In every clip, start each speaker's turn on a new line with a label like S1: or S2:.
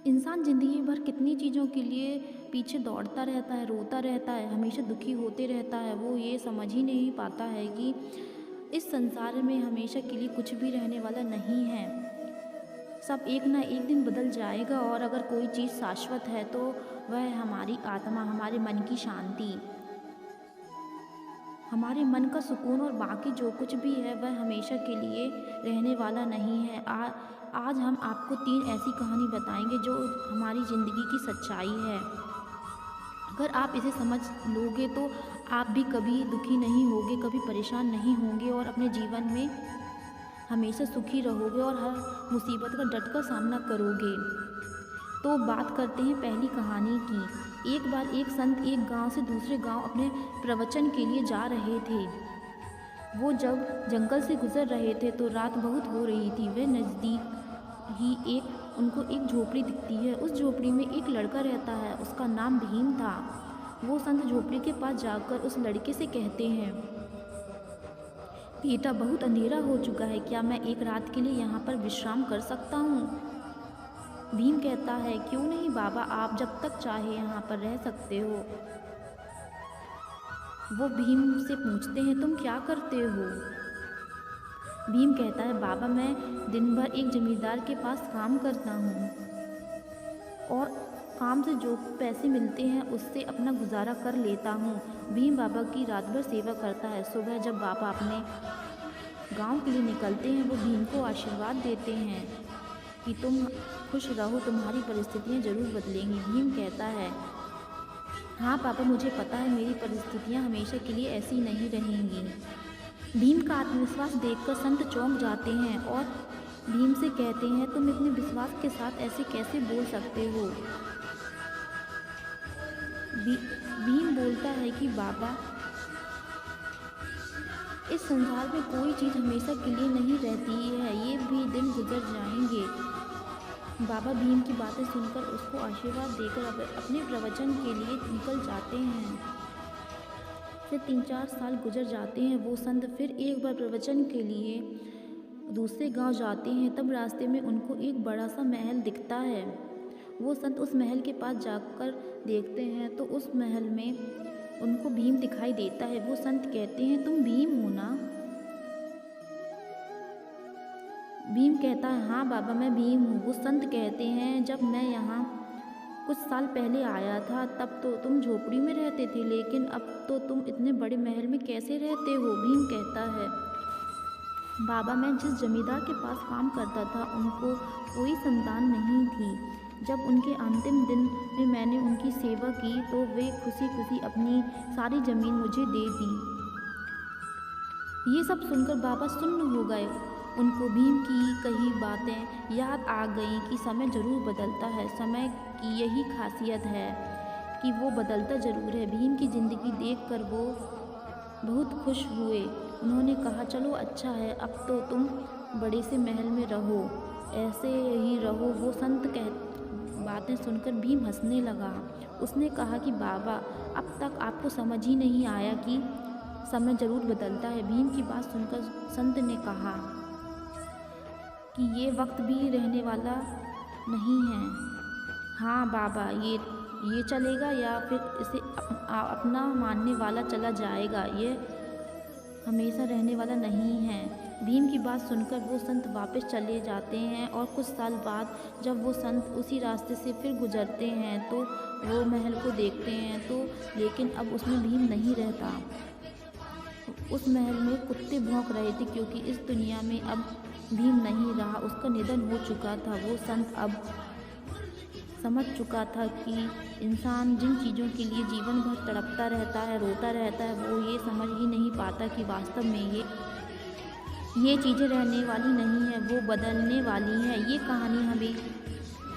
S1: इंसान ज़िंदगी भर कितनी चीज़ों के लिए पीछे दौड़ता रहता है, रोता रहता है, हमेशा दुखी होते रहता है। वो ये समझ ही नहीं पाता है कि इस संसार में हमेशा के लिए कुछ भी रहने वाला नहीं है। सब एक ना एक दिन बदल जाएगा और अगर कोई चीज़ शाश्वत है तो वह है हमारी आत्मा, हमारे मन की शांति, हमारे मन का सुकून। और बाकी जो कुछ भी है वह हमेशा के लिए रहने वाला नहीं है। आज हम आपको 3 ऐसी कहानी बताएंगे जो हमारी ज़िंदगी की सच्चाई है। अगर आप इसे समझ लोगे तो आप भी कभी दुखी नहीं होगे, कभी परेशान नहीं होंगे और अपने जीवन में हमेशा सुखी रहोगे और हर मुसीबत का डटकर सामना करोगे। तो बात करते हैं पहली कहानी की। एक बार एक संत एक गांव से दूसरे गांव अपने प्रवचन के लिए जा रहे थे। वो जब जंगल से गुजर रहे थे तो रात बहुत हो रही थी। वे नज़दीक ही उनको एक झोपड़ी दिखती है। उस झोपड़ी में एक लड़का रहता है, उसका नाम भीम था। वो संत झोपड़ी के पास जाकर उस लड़के से कहते हैं, बेटा बहुत अंधेरा हो चुका है, क्या मैं एक रात के लिए यहाँ पर विश्राम कर सकता हूँ? भीम कहता है, क्यों नहीं बाबा, आप जब तक चाहे यहाँ पर रह सकते हो। वो भीम से पूछते हैं, तुम क्या करते हो? भीम कहता है, बाबा मैं दिन भर एक जमींदार के पास काम करता हूँ और काम से जो पैसे मिलते हैं उससे अपना गुजारा कर लेता हूँ। भीम बाबा की रात भर सेवा करता है। सुबह जब बाबा अपने गांव के लिए निकलते हैं वो भीम को आशीर्वाद देते हैं कि तुम खुश रहो, तुम्हारी परिस्थितियाँ ज़रूर बदलेंगी। भीम कहता है, हाँ पापा मुझे पता है मेरी परिस्थितियाँ हमेशा के लिए ऐसी नहीं रहेंगी। भीम का आत्मविश्वास देखकर संत चौंक जाते हैं और भीम से कहते हैं, तुम इतने विश्वास के साथ ऐसे कैसे बोल सकते हो? भीम बोलता है कि बाबा इस संसार में कोई चीज़ हमेशा के लिए नहीं रहती है, ये भी दिन गुजर जाएंगे। बाबा भीम की बातें सुनकर उसको आशीर्वाद देकर अपने प्रवचन के लिए निकल जाते हैं। फिर 3-4 साल गुजर जाते हैं। वो संत फिर एक बार प्रवचन के लिए दूसरे गांव जाते हैं। तब रास्ते में उनको एक बड़ा सा महल दिखता है। वो संत उस महल के पास जाकर देखते हैं तो उस महल में उनको भीम दिखाई देता है। वो संत कहते हैं, तुम भीम हो ना? भीम कहता है, हाँ बाबा मैं भीम हूँ। वो संत कहते हैं, जब मैं यहाँ कुछ साल पहले आया था तब तो तुम झोपड़ी में रहते थे, लेकिन अब तो तुम इतने बड़े महल में कैसे रहते हो? भीम कहता है, बाबा मैं जिस जमींदार के पास काम करता था उनको कोई संतान नहीं थी। जब उनके अंतिम दिन में मैंने उनकी सेवा की तो वे खुशी खुशी अपनी सारी ज़मीन मुझे दे दी। ये सब सुनकर बाबा सुन्न हो गए। उनको भीम की कही बातें याद आ गईं कि समय ज़रूर बदलता है। समय की यही खासियत है कि वो बदलता ज़रूर है। भीम की ज़िंदगी देखकर वो बहुत खुश हुए। उन्होंने कहा, चलो अच्छा है, अब तो तुम बड़े से महल में रहो, ऐसे ही रहो। वो संत बातें सुनकर भीम हंसने लगा। उसने कहा कि बाबा अब तक आपको समझ ही नहीं आया कि समय ज़रूर बदलता है। भीम की बात सुनकर संत ने कहा कि ये वक्त भी रहने वाला नहीं है। हाँ बाबा, ये चलेगा या फिर इसे अपना मानने वाला चला जाएगा, ये हमेशा रहने वाला नहीं है। भीम की बात सुनकर वो संत वापस चले जाते हैं और कुछ साल बाद जब वो संत उसी रास्ते से फिर गुजरते हैं तो वो महल को देखते हैं तो लेकिन अब उसमें भीम नहीं रहता। उस महल में कुत्ते भौंक रहे थे क्योंकि इस दुनिया में अब भीम नहीं रहा, उसका निधन हो चुका था। वो संत अब समझ चुका था कि इंसान जिन चीज़ों के लिए जीवन भर तड़पता रहता है, रोता रहता है, वो ये समझ ही नहीं पाता कि वास्तव में ये चीज़ें रहने वाली नहीं है, वो बदलने वाली है। ये कहानी हमें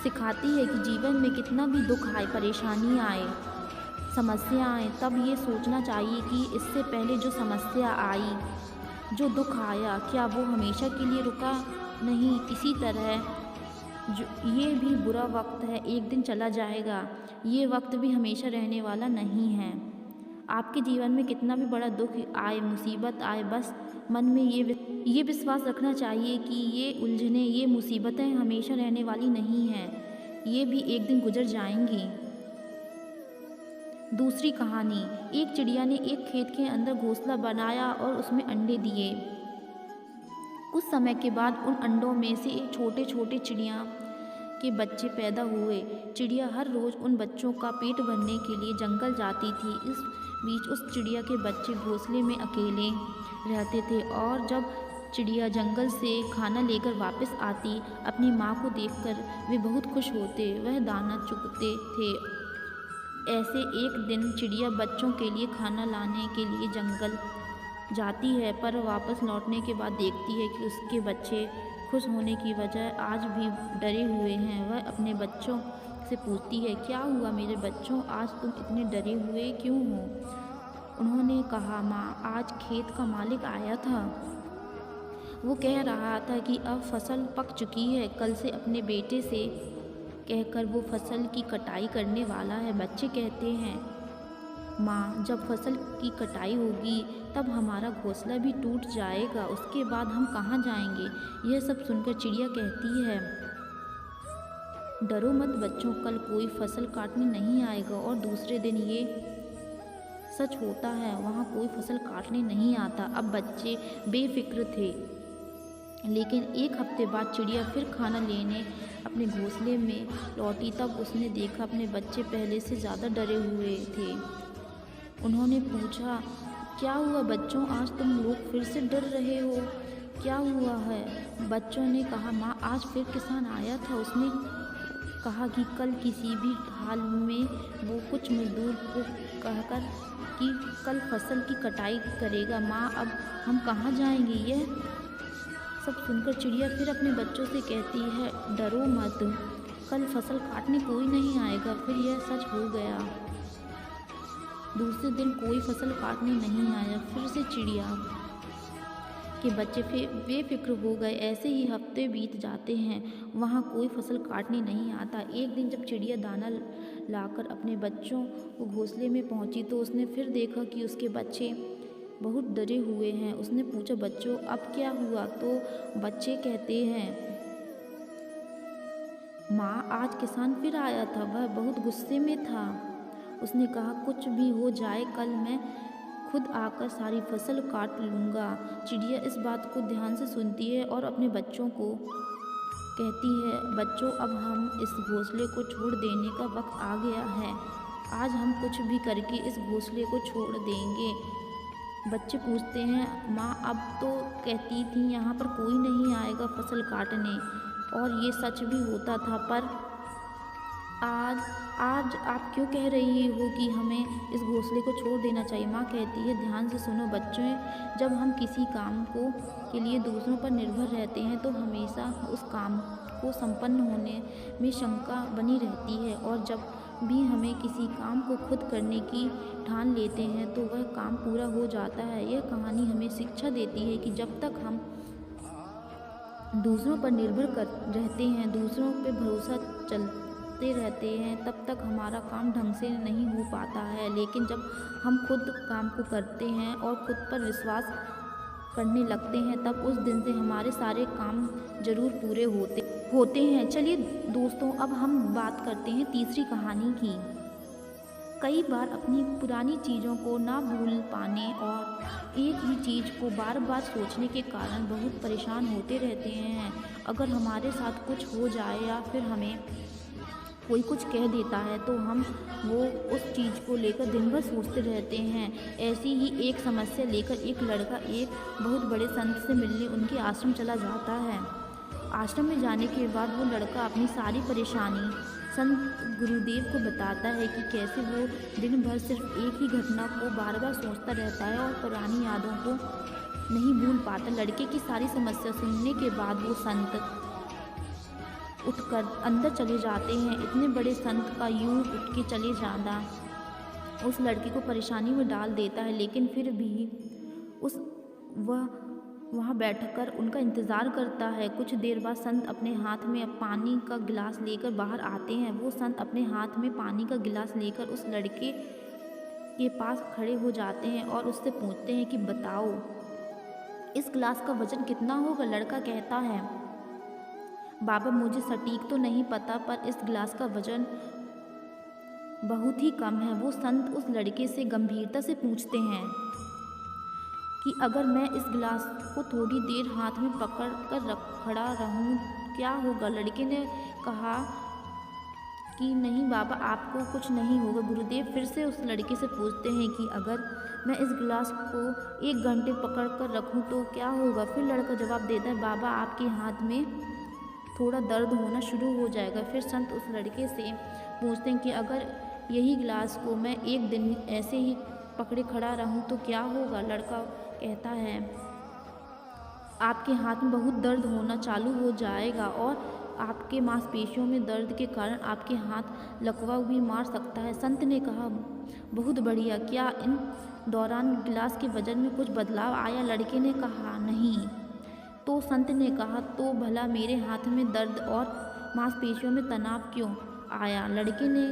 S1: सिखाती है कि जीवन में कितना भी दुख आए, परेशानी आए, समस्या आए, तब ये सोचना चाहिए कि इससे पहले जो समस्या आई, जो दुख आया, क्या वो हमेशा के लिए रुका? नहीं। इसी तरह जो ये भी बुरा वक्त है, एक दिन चला जाएगा। ये वक्त भी हमेशा रहने वाला नहीं है। आपके जीवन में कितना भी बड़ा दुख आए, मुसीबत आए, बस मन में ये विश्वास रखना चाहिए कि ये उलझने, ये मुसीबतें हमेशा रहने वाली नहीं हैं। ये भी एक दिन गुजर जाएंगी। दूसरी कहानी। एक चिड़िया ने एक खेत के अंदर घोंसला बनाया और उसमें अंडे दिए। कुछ समय के बाद उन अंडों में से एक छोटे छोटे चिड़िया के बच्चे पैदा हुए। चिड़िया हर रोज़ उन बच्चों का पेट भरने के लिए जंगल जाती थी। इस बीच उस चिड़िया के बच्चे घोंसले में अकेले रहते थे और जब चिड़िया जंगल से खाना लेकर वापस आती, अपनी माँ को देखकर वे बहुत खुश होते। वह दाना चुगते थे। ऐसे एक दिन चिड़िया बच्चों के लिए खाना लाने के लिए जंगल जाती है, पर वापस लौटने के बाद देखती है कि उसके बच्चे खुश होने की बजाय आज भी डरे हुए हैं। वह अपने बच्चों से पूछती है, क्या हुआ मेरे बच्चों, आज तुम इतने डरे हुए क्यों हो? उन्होंने कहा, माँ, आज खेत का मालिक आया था। वो कह रहा था कि अब फसल पक चुकी है, कल से अपने बेटे से कहकर वो फसल की कटाई करने वाला है। बच्चे कहते हैं, माँ, जब फसल की कटाई होगी तब हमारा घोंसला भी टूट जाएगा, उसके बाद हम कहाँ जाएंगे? यह सब सुनकर चिड़िया कहती है, डरो मत बच्चों, कल कोई फसल काटने नहीं आएगा। और दूसरे दिन ये सच होता है, वहाँ कोई फसल काटने नहीं आता। अब बच्चे बेफिक्र थे। लेकिन एक हफ्ते बाद चिड़िया फिर खाना लेने अपने घोंसले में लौटी। तब उसने देखा अपने बच्चे पहले से ज़्यादा डरे हुए थे। उन्होंने पूछा, क्या हुआ बच्चों, आज तुम लोग फिर से डर रहे हो, क्या हुआ है? बच्चों ने कहा, माँ, आज फिर किसान आया था। उसने कहा कि कल किसी भी हाल में वो कुछ मजदूर को कहकर कि कल फसल की कटाई करेगा। माँ, अब हम कहाँ जाएंगे? यह सब सुनकर चिड़िया फिर अपने बच्चों से कहती है, डरो मत, कल फसल काटने कोई नहीं आएगा। फिर यह सच हो गया। दूसरे दिन कोई फसल काटने नहीं आया। फिर से चिड़िया के बच्चे बेफिक्र हो गए। ऐसे ही हफ्ते बीत जाते हैं, वहाँ कोई फसल काटने नहीं आता। एक दिन जब चिड़िया दाना लाकर अपने बच्चों को घोंसले में पहुँची तो उसने फिर देखा कि उसके बच्चे बहुत डरे हुए हैं। उसने पूछा, बच्चों, अब क्या हुआ? तो बच्चे कहते हैं, माँ, आज किसान फिर आया था, वह बहुत गुस्से में था। उसने कहा, कुछ भी हो जाए, कल मैं खुद आकर सारी फसल काट लूँगा। चिड़िया इस बात को ध्यान से सुनती है और अपने बच्चों को कहती है, बच्चों, अब हम इस घोंसले को छोड़ देने का वक्त आ गया है। आज हम कुछ भी करके इस घोंसले को छोड़ देंगे। बच्चे पूछते हैं, माँ, अब तो कहती थी यहाँ पर कोई नहीं आएगा फसल काटने, और ये सच भी होता था, पर आज आप क्यों कह रही हो कि हमें इस घोंसले को छोड़ देना चाहिए? माँ कहती है, ध्यान से सुनो बच्चों, जब हम किसी काम के लिए दूसरों पर निर्भर रहते हैं तो हमेशा उस काम को संपन्न होने में शंका बनी रहती है, और जब भी हमें किसी काम को खुद करने की ठान लेते हैं तो वह काम पूरा हो जाता है। यह कहानी हमें शिक्षा देती है कि जब तक हम दूसरों पर निर्भर रहते हैं, दूसरों पर भरोसा चलते रहते हैं, तब तक हमारा काम ढंग से नहीं हो पाता है। लेकिन जब हम खुद काम को करते हैं और खुद पर विश्वास करने लगते हैं, तब उस दिन से हमारे सारे काम जरूर पूरे होते हैं। चलिए दोस्तों, अब हम बात करते हैं तीसरी कहानी की। कई बार अपनी पुरानी चीज़ों को ना भूल पाने और एक ही चीज़ को बार बार सोचने के कारण बहुत परेशान होते रहते हैं। अगर हमारे साथ कुछ हो जाए या फिर हमें कोई कुछ कह देता है तो हम उस चीज़ को लेकर दिन भर सोचते रहते हैं। ऐसी ही एक समस्या लेकर एक लड़का एक बहुत बड़े संत से मिलने उनके आश्रम चला जाता है। आश्रम में जाने के बाद वो लड़का अपनी सारी परेशानी संत गुरुदेव को बताता है कि कैसे वो दिन भर सिर्फ एक ही घटना को बार बार सोचता रहता है और पुरानी यादों को नहीं भूल पाता। लड़के की सारी समस्या सुनने के बाद वो संत उठकर अंदर चले जाते हैं। इतने बड़े संत का यूं उठ के चले जाना उस लड़के को परेशानी में डाल देता है, लेकिन फिर भी वह वहाँ बैठकर उनका इंतज़ार करता है। कुछ देर बाद संत अपने हाथ में पानी का गिलास लेकर बाहर आते हैं। वो संत अपने हाथ में पानी का गिलास लेकर उस लड़के के पास खड़े हो जाते हैं और उससे पूछते हैं कि बताओ, इस गिलास का वजन कितना होगा? लड़का कहता है, बाबा मुझे सटीक तो नहीं पता पर इस गिलास का वजन बहुत ही कम है। वो संत उस लड़के से गंभीरता से पूछते हैं कि अगर मैं इस गिलास को थोड़ी देर हाथ में पकड़ कर खड़ा रहूं क्या होगा? लड़के ने कहा कि नहीं बाबा, आपको कुछ नहीं होगा। गुरुदेव फिर से उस लड़के से पूछते हैं कि अगर मैं इस गिलास को 1 घंटे पकड़ कर रखूं तो क्या होगा? फिर लड़का जवाब देता है, बाबा आपके हाथ में थोड़ा दर्द होना शुरू हो जाएगा। फिर संत उस लड़के से पूछते हैं कि अगर यही गिलास को मैं 1 दिन ऐसे ही पकड़े खड़ा रहूं तो क्या होगा? लड़का कहता है, आपके हाथ में बहुत दर्द होना चालू हो जाएगा और आपके मांसपेशियों में दर्द के कारण आपके हाथ लकवा भी मार सकता है। संत ने कहा, बहुत बढ़िया, क्या इन दौरान गिलास के वजन में कुछ बदलाव आया? लड़के ने कहा, नहीं। तो संत ने कहा, तो भला मेरे हाथ में दर्द और मांसपेशियों में तनाव क्यों आया? लड़के ने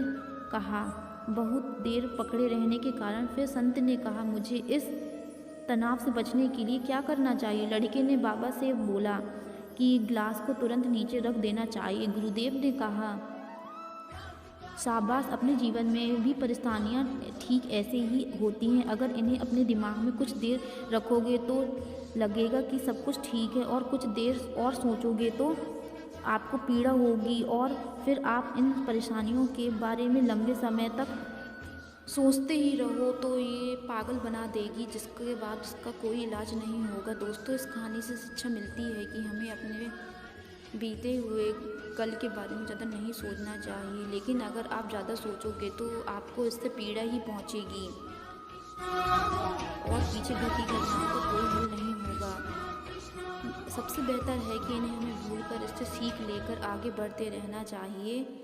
S1: कहा, बहुत देर पकड़े रहने के कारण। फिर संत ने कहा, मुझे इस तनाव से बचने के लिए क्या करना चाहिए? लड़के ने बाबा से बोला कि गिलास को तुरंत नीचे रख देना चाहिए। गुरुदेव ने कहा, शाबाश, अपने जीवन में भी परेशानियां ठीक ऐसे ही होती हैं। अगर इन्हें अपने दिमाग में कुछ देर रखोगे तो लगेगा कि सब कुछ ठीक है और कुछ देर और सोचोगे तो आपको पीड़ा होगी और फिर आप इन परेशानियों के बारे में लंबे समय तक सोचते ही रहो तो ये पागल बना देगी, जिसके बाद इसका कोई इलाज नहीं होगा। दोस्तों, इस कहानी से शिक्षा मिलती है कि हमें अपने बीते हुए कल के बारे में ज़्यादा नहीं सोचना चाहिए, लेकिन अगर आप ज़्यादा सोचोगे तो आपको इससे पीड़ा ही पहुंचेगी और पीछे घर की घटनाओं का कोई हल नहीं होगा। सबसे बेहतर है कि इन्हें हमें भूलकर इससे सीख लेकर आगे बढ़ते रहना चाहिए।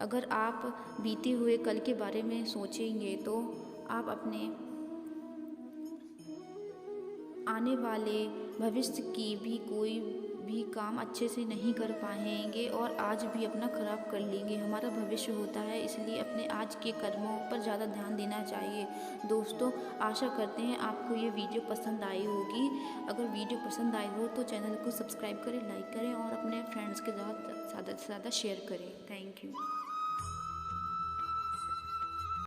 S1: अगर आप बीते हुए कल के बारे में सोचेंगे तो आप अपने आने वाले भविष्य की भी कोई भी काम अच्छे से नहीं कर पाएंगे और आज भी अपना खराब कर लेंगे। हमारा भविष्य होता है, इसलिए अपने आज के कर्मों पर ज़्यादा ध्यान देना चाहिए। दोस्तों, आशा करते हैं आपको ये वीडियो पसंद आई होगी। अगर वीडियो पसंद आई हो तो चैनल को सब्सक्राइब करें, लाइक करें और अपने फ्रेंड्स के साथ ज़्यादा से ज़्यादा शेयर करें। Thank you.